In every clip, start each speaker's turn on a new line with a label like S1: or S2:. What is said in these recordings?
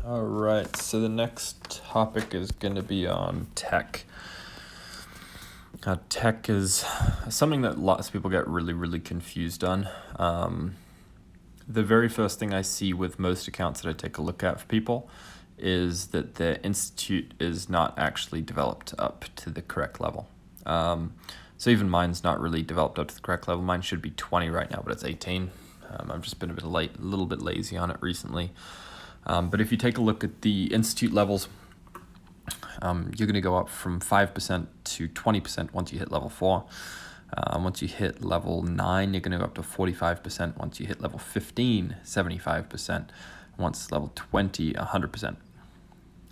S1: All right, so the next topic is going to be on tech. Tech is something that lots of people get really confused on. The very first thing I see with most accounts that I take a look at for people is that their institute is not actually developed up to the correct level. So even mine's not really developed up to the correct level. Mine should be 20 right now, but it's 18. I've just been a little bit lazy on it recently. But if you take a look at the institute levels, you're going to go up from 5% to 20% once you hit level 4. Once you hit level 9, you're going to go up to 45%. Once you hit level 15, 75%. Once level 20, 100%.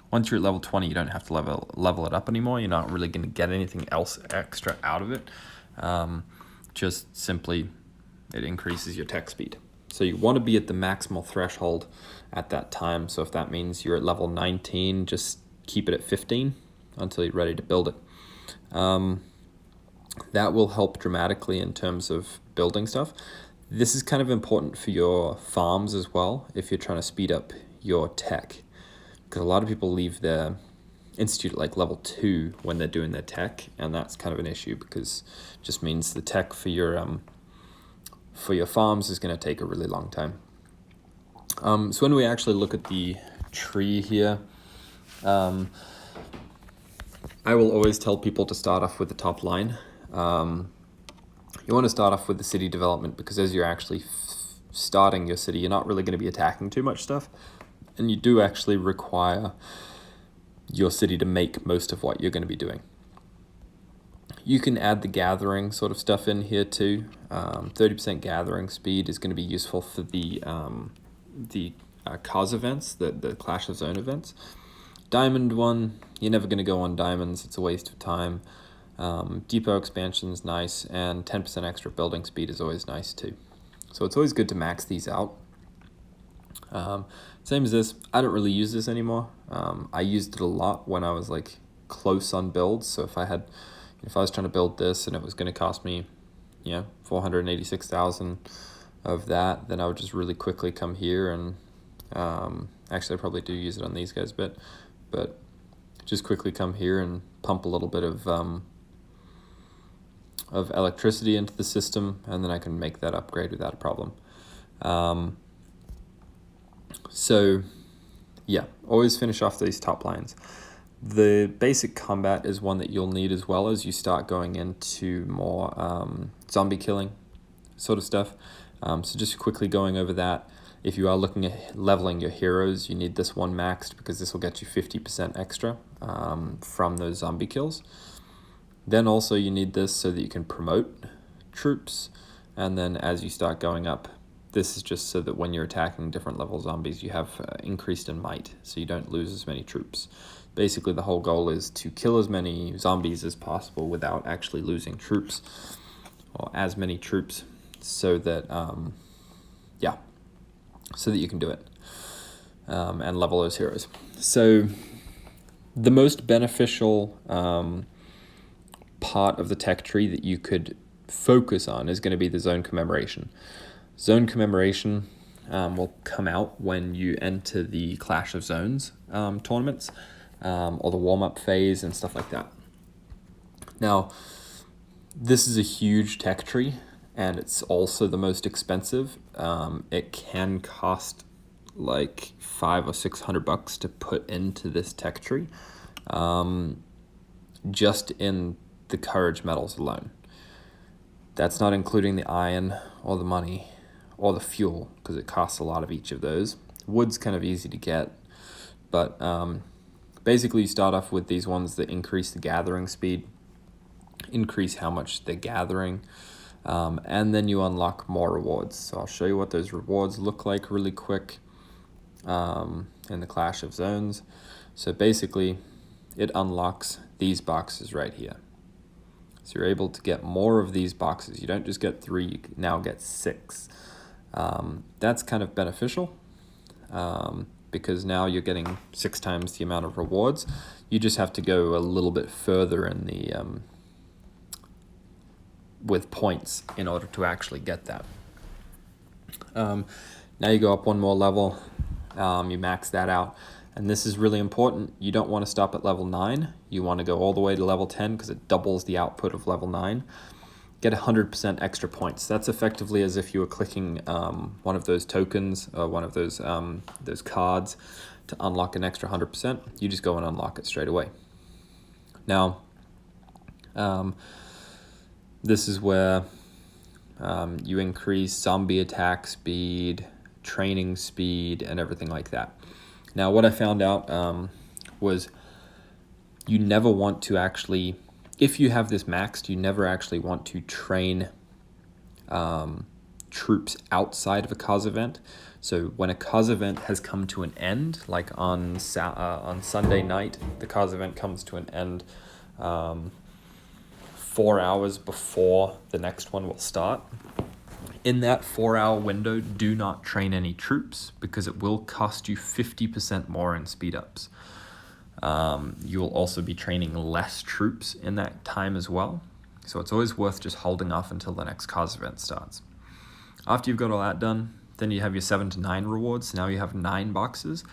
S1: Once you're at level 20, you don't have to level it up anymore. You're not really going to get anything else extra out of it. Just simply, it increases your tech speed. So you want to be at the maximal threshold at that time. So if that means you're at level 19, just keep it at 15 until you're ready to build it. That will help dramatically in terms of building stuff. This is kind of important for your farms as well if you're trying to speed up your tech, because a lot of people leave their institute at like level 2 when they're doing their tech, and that's kind of an issue because it just means the tech for your farms is going to take a really long time. So when we actually look at the tree here, I will always tell people to start off with the top line. You want to start off with the city development because as you're actually starting your city, you're not really going to be attacking too much stuff, and you do actually require your city to make most of what you're going to be doing. You can add the gathering sort of stuff in here too. 30% gathering speed is going to be useful for the cause events, the Clash of Zone events. Diamond one, you're never going to go on diamonds. It's a waste of time. Depot expansion is nice, and 10% extra building speed is always nice too. So it's always good to max these out. Same as this, I don't really use this anymore. I used it a lot when I was like close on builds. So if I was trying to build this and it was going to cost me, 486,000 of that, then I would just really quickly come here and actually I probably do use it on these guys, but just quickly come here and pump a little bit of electricity into the system, and then I can make that upgrade without a problem. So yeah, always finish off these top lines. The basic combat is one that you'll need as well as you start going into more zombie killing sort of stuff. So just quickly going over that. If you are looking at leveling your heroes, you need this one maxed because this will get you 50% extra from those zombie kills. Then also you need this so that you can promote troops. And then as you start going up, this is just so that when you're attacking different level zombies, you have increased in might, so you don't lose as many troops. Basically, the whole goal is to kill as many zombies as possible without actually losing troops, or as many troops, so that so that you can do it and level those heroes. So the most beneficial part of the tech tree that you could focus on is going to be the zone commemoration. Zone commemoration will come out when you enter the Clash of Zones tournaments or the warm-up phase and stuff like that. Now, this is a huge tech tree, and it's also the most expensive. It can cost like $500 or $600 to put into this tech tree, just in the courage metals alone. That's not including the iron or the money or the fuel, because it costs a lot of each of those. Wood's kind of easy to get, but basically you start off with these ones that increase the gathering speed, increase how much they're gathering, and then you unlock more rewards. So I'll show you what those rewards look like really quick in the Clash of Zones. So basically it unlocks these boxes right here. So you're able to get more of these boxes. You don't just get 3, you now get 6. That's kind of beneficial because now you're getting 6 times the amount of rewards. You just have to go a little bit further in the with points in order to actually get that. Now you go up one more level, you max that out, And this is really important. You don't want to stop at level 9. You want to go all the way to level 10 because it doubles the output of level 9. Get 100% extra points. That's effectively as if you were clicking one of those tokens or one of those cards to unlock an extra 100%. You just go and unlock it straight away. Now, this is where you increase zombie attack speed, training speed, and everything like that. Now, what I found out was you never want to actually, if you have this maxed, you never actually want to train troops outside of a cause event. So when a cause event has come to an end, like on Sunday night, the cause event comes to an end 4 hours before the next one will start. In that 4-hour window, do not train any troops because it will cost you 50% more in speed ups. You will also be training less troops in that time as well. So it's always worth just holding off until the next cause event starts. After you've got all that done, then you have your 7 to 9 rewards. Now you have 9 boxes.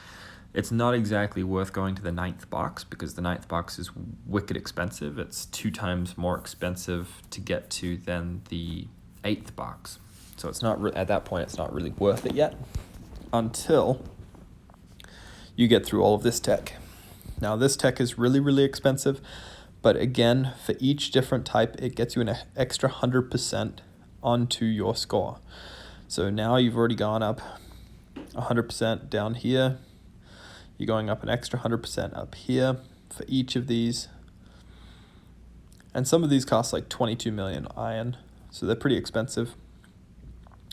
S1: It's not exactly worth going to the 9th box because the 9th box is wicked expensive. It's 2 times more expensive to get to than the 8th box. So it's not at that point, it's not really worth it yet until you get through all of this tech. Now this tech is really, really expensive, but again, for each different type, it gets you an extra 100% onto your score. So now you've already gone up 100% down here. You're going up an extra 100% up here for each of these. And some of these cost like 22 million iron, so they're pretty expensive.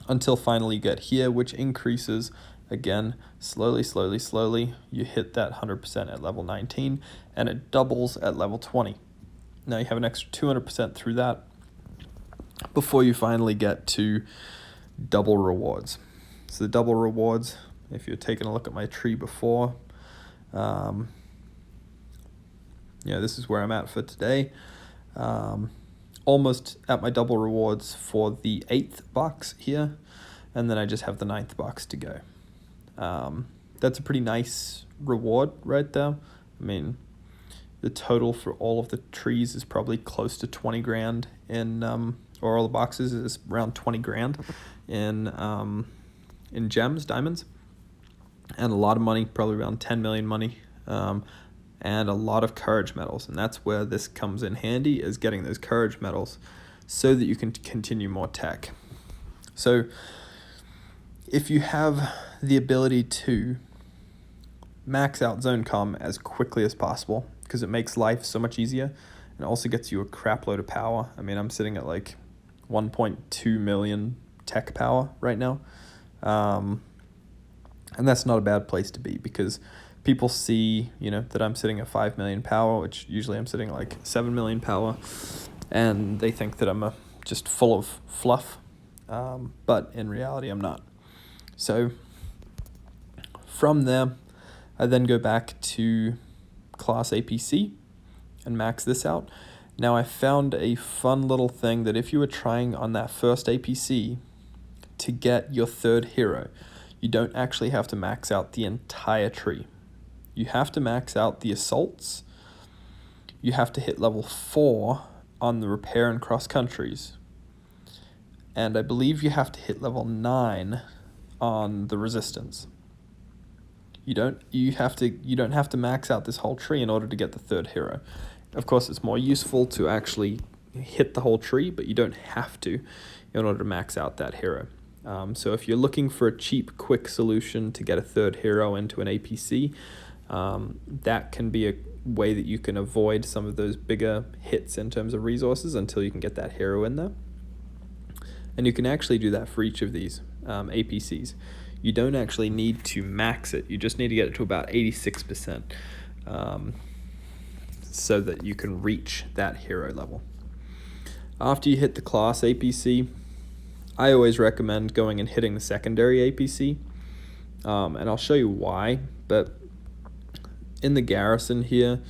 S1: Until finally you get here, which increases again, slowly, slowly, slowly. You hit that 100% at level 19, and it doubles at level 20. Now you have an extra 200% through that before you finally get to double rewards. So the double rewards, if you're taking a look at my tree before, this is where I'm at for today. Almost at my double rewards for the 8th box here, and then I just have the 9th box to go. That's a pretty nice reward right there. I mean, the total for all of the trees is probably close to 20 grand in, or all the boxes is around 20 grand in gems, diamonds, and a lot of money, probably around 10 million money. And a lot of courage medals, and that's where this comes in handy, is getting those courage medals so that you can continue more tech. So if you have the ability to max out zone comm as quickly as possible, because it makes life so much easier and also gets you a crap load of power. I mean, I'm sitting at like 1.2 million tech power right now, and that's not a bad place to be because people see, that I'm sitting at 5 million power, which usually I'm sitting like 7 million power, and they think that I'm just full of fluff, but in reality I'm not. So from there, I then go back to class APC and max this out. Now I found a fun little thing that if you were trying on that first APC to get your 3rd hero, you don't actually have to max out the entire tree. You have to max out the assaults. You have to hit level 4 on the repair and cross countries. And I believe you have to hit level 9 on the resistance. You don't have to max out this whole tree in order to get the 3rd hero. Of course, it's more useful to actually hit the whole tree, but you don't have to in order to max out that hero. So if you're looking for a cheap, quick solution to get a 3rd hero into an APC, that can be a way that you can avoid some of those bigger hits in terms of resources until you can get that hero in there. And you can actually do that for each of these APCs. You don't actually need to max it. You just need to get it to about 86% so that you can reach that hero level. After you hit the class APC, I always recommend going and hitting the secondary APC, and I'll show you why. But in the garrison here,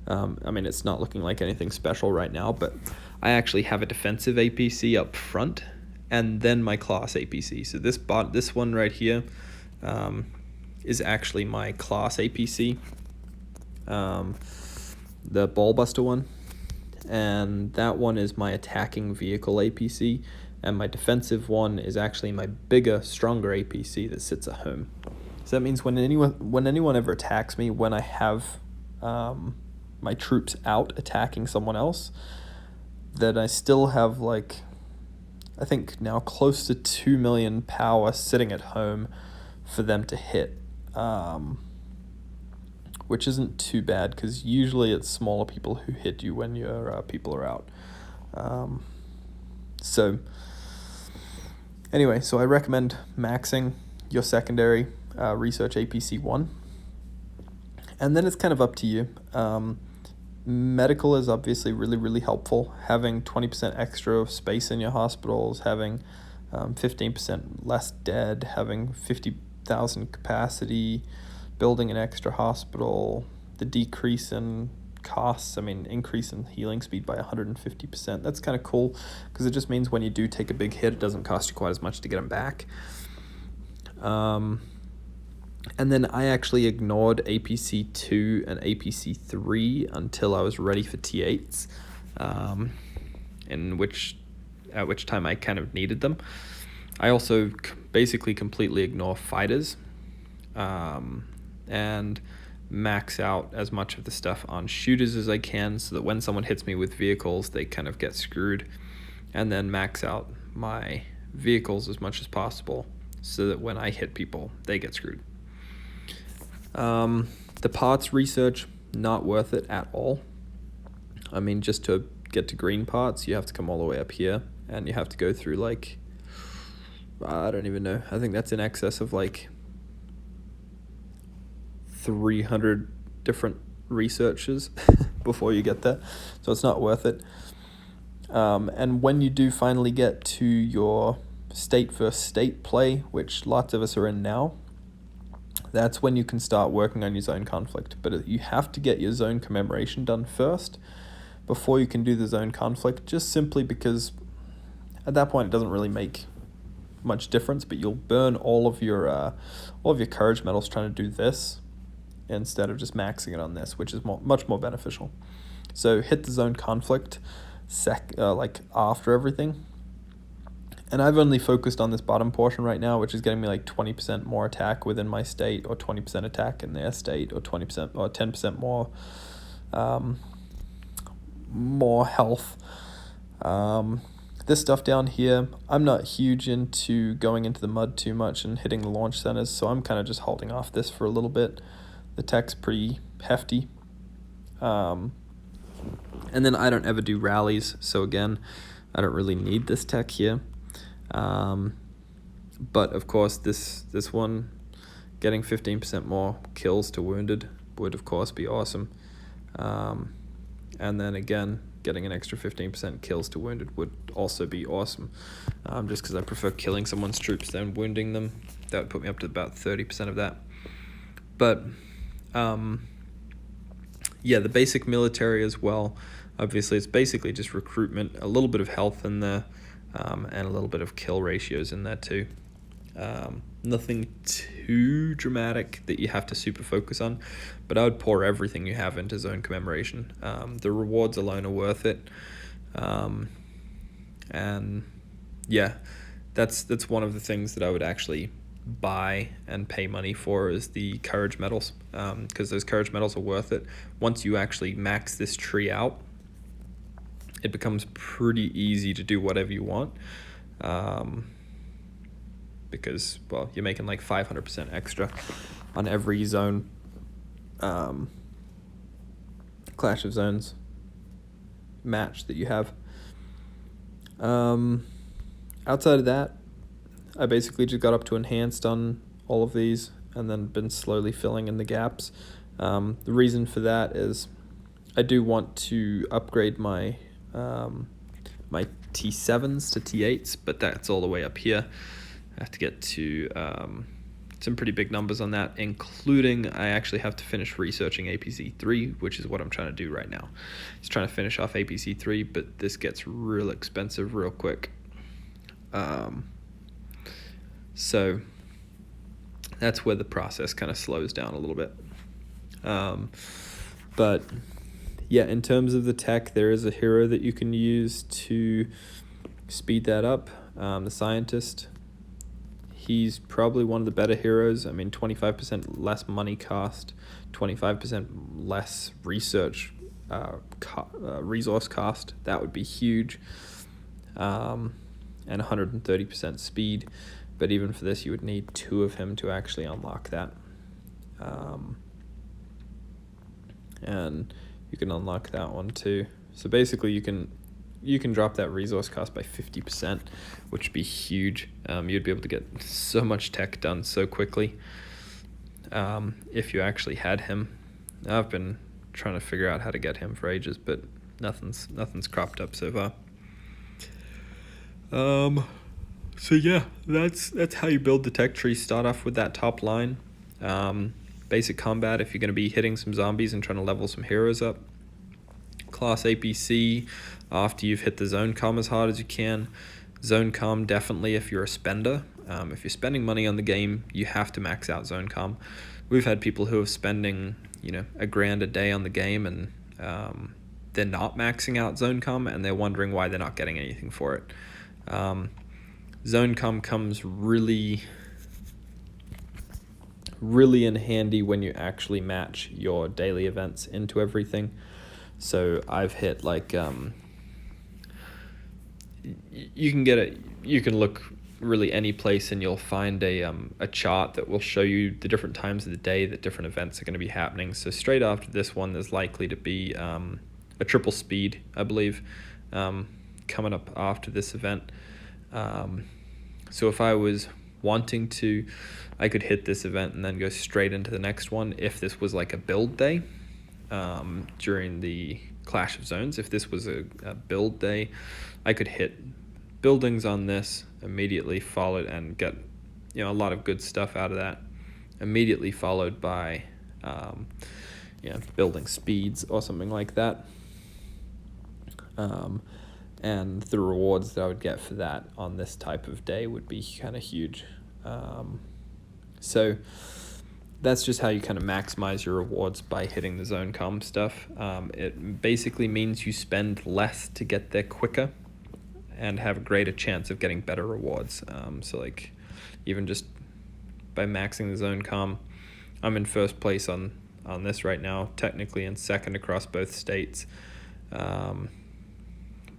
S1: it's not looking like anything special right now, but I actually have a defensive APC up front and then my class APC. So this one right here is actually my class APC, the Ballbuster one, and that one is my attacking vehicle APC, and my defensive one is actually my bigger, stronger APC that sits at home. So that means when anyone ever attacks me, when I have my troops out attacking someone else, that I still have, like, I think now close to 2 million power sitting at home for them to hit, which isn't too bad, because usually it's smaller people who hit you when your people are out. So anyway, so I recommend maxing your secondary research APC 1, and then it's kind of up to you. Medical is obviously really, really helpful. Having 20% extra space in your hospitals, having 15% less dead, having 50,000 capacity, building an extra hospital, the decrease in costs, increase in healing speed by 150%. That's kind of cool, because it just means when you do take a big hit, it doesn't cost you quite as much to get them back. And then I actually ignored APC 2 and APC 3 until I was ready for T8s, at which time I kind of needed them. I also basically completely ignore fighters, and max out as much of the stuff on shooters as I can, so that when someone hits me with vehicles, they kind of get screwed, and then max out my vehicles as much as possible, so that when I hit people, they get screwed. The parts research, not worth it at all. Just to get to green parts, you have to come all the way up here, and you have to go through, like, I don't even know. I think that's in excess of, like, 300 different researches before you get there. So it's not worth it. And when you do finally get to your state versus state play, which lots of us are in now, that's when you can start working on your zone conflict. But you have to get your zone commemoration done first before you can do the zone conflict, just simply because at that point it doesn't really make much difference, but you'll burn all of your courage medals trying to do this instead of just maxing it on this, which is much more beneficial. So hit the zone conflict after everything. And I've only focused on this bottom portion right now, which is getting me like 20% more attack within my state, or 20% attack in their state, or 20% or 10% more health. This stuff down here, I'm not huge into going into the mud too much and hitting the launch centers, so I'm kind of just holding off this for a little bit. The tech's pretty hefty. And then I don't ever do rallies, so again, I don't really need this tech here. But of course, this one, getting 15% more kills to wounded would of course be awesome. And then again, getting an extra 15% kills to wounded would also be awesome. Just because I prefer killing someone's troops than wounding them. That would put me up to about 30% of that. But yeah, the basic military as well. Obviously, it's basically just recruitment, a little bit of health in there, and a little bit of kill ratios in there too. Nothing too dramatic that you have to super focus on, but I would pour everything you have into zone commemoration. The rewards alone are worth it. And yeah, that's one of the things that I would actually buy and pay money for, is the courage medals, because those courage medals are worth it. Once you actually max this tree out, it becomes pretty easy to do whatever you want, because, well, you're making like 500% extra on every zone, Clash of Zones match that you have. Outside of that, I basically just got up to enhanced on all of these and then been slowly filling in the gaps. The reason for that is I do want to upgrade my my T7s to T8s, but that's all the way up here. I have to get to some pretty big numbers on that, including I actually have to finish researching APC 3, which is what I'm trying to do right now. Just trying to finish off APC 3, but this gets real expensive real quick. So that's where the process kind of slows down a little bit. But yeah, in terms of the tech, there is a hero that you can use to speed that up. The Scientist, he's probably one of the better heroes. I mean, 25% less money cost, 25% less research resource cost. That would be huge. And 130% speed. But even for this, you would need 2 of him to actually unlock that. And you can unlock that one too. So basically, you can drop that resource cost by 50%, which would be huge. You'd be able to get so much tech done so quickly if you actually had him. I've been trying to figure out how to get him for ages, but nothing's cropped up so far. So yeah, that's how you build the tech tree. Start off with that top line. Basic combat, if you're going to be hitting some zombies and trying to level some heroes up. Class APC after you've hit the zone comm as hard as you can. Zone comm definitely if you're a spender. If you're spending money on the game, you have to max out zone comm. We've had people who are spending $1,000 a day on the game, and they're not maxing out zone comm, and they're wondering why they're not getting anything for it. Zone comm comes really in handy when you actually match your daily events into everything. So I've hit you can look really any place and you'll find a chart that will show you the different times of the day that different events are going to be happening. So straight after this one, there's likely to be a triple speed, I believe, coming up after this event. So if I was wanting to, I could hit this event and then go straight into the next one if this was like a build day during the Clash of Zones. If this was a build day, I could hit buildings on this, immediately followed, and get a lot of good stuff out of that, immediately followed by building speeds or something like that. And the rewards that I would get for that on this type of day would be kind of huge. So that's just how you kind of maximize your rewards by hitting the zone comm stuff. It basically means you spend less to get there quicker and have a greater chance of getting better rewards. So like even just by maxing the zone comm, I'm in first place on this right now, technically in second across both states.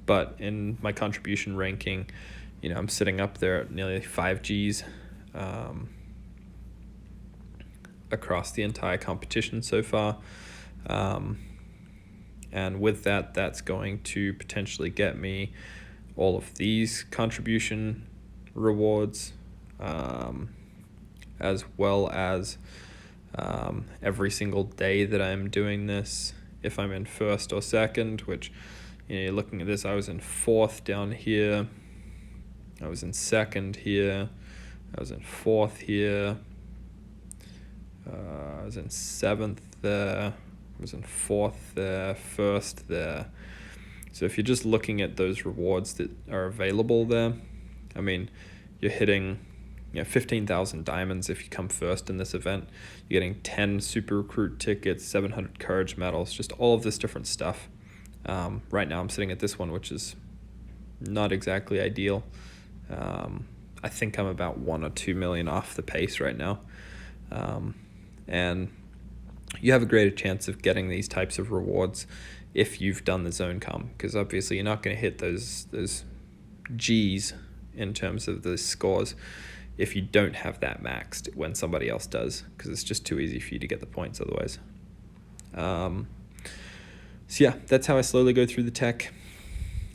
S1: But in my contribution ranking, I'm sitting up there at nearly 5 Gs across the entire competition so far. And with that, that's going to potentially get me all of these contribution rewards, as well as every single day that I'm doing this, if I'm in first or second, which you're looking at this, I was in fourth down here, I was in second here, I was in fourth here, I was in seventh there, I was in fourth there, first there. So if you're just looking at those rewards that are available there, I mean, you're hitting 15,000 diamonds if you come first in this event. You're getting 10 super recruit tickets, 700 courage medals, just all of this different stuff. Right now I'm sitting at this one, which is not exactly ideal. I think I'm about 1 or 2 million off the pace right now. And you have a greater chance of getting these types of rewards if you've done the zone comm, because obviously you're not going to hit those Gs in terms of the scores if you don't have that maxed when somebody else does, because it's just too easy for you to get the points otherwise. So yeah, that's how I slowly go through the tech.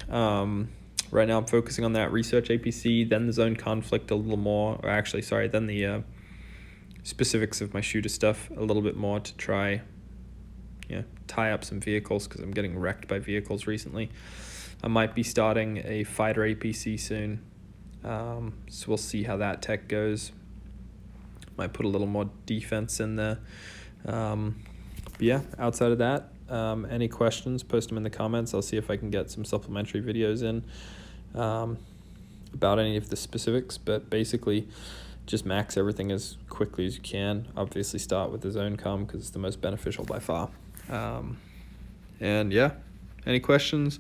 S1: Right now I'm focusing on that research APC, then the zone conflict a little more, or actually, sorry, then the specifics of my shooter stuff a little bit more to try tie up some vehicles, because I'm getting wrecked by vehicles recently. I might be starting a fighter APC soon, so we'll see how that tech goes. Might put a little more defense in there. But yeah, outside of that, any questions, post them in the comments. I'll see if I can get some supplementary videos in about any of the specifics, but basically just max everything as quickly as you can. Obviously start with the zone com because it's the most beneficial by far. And yeah, any questions,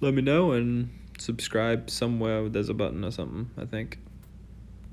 S1: let me know, and subscribe somewhere. There's a button or something, I think.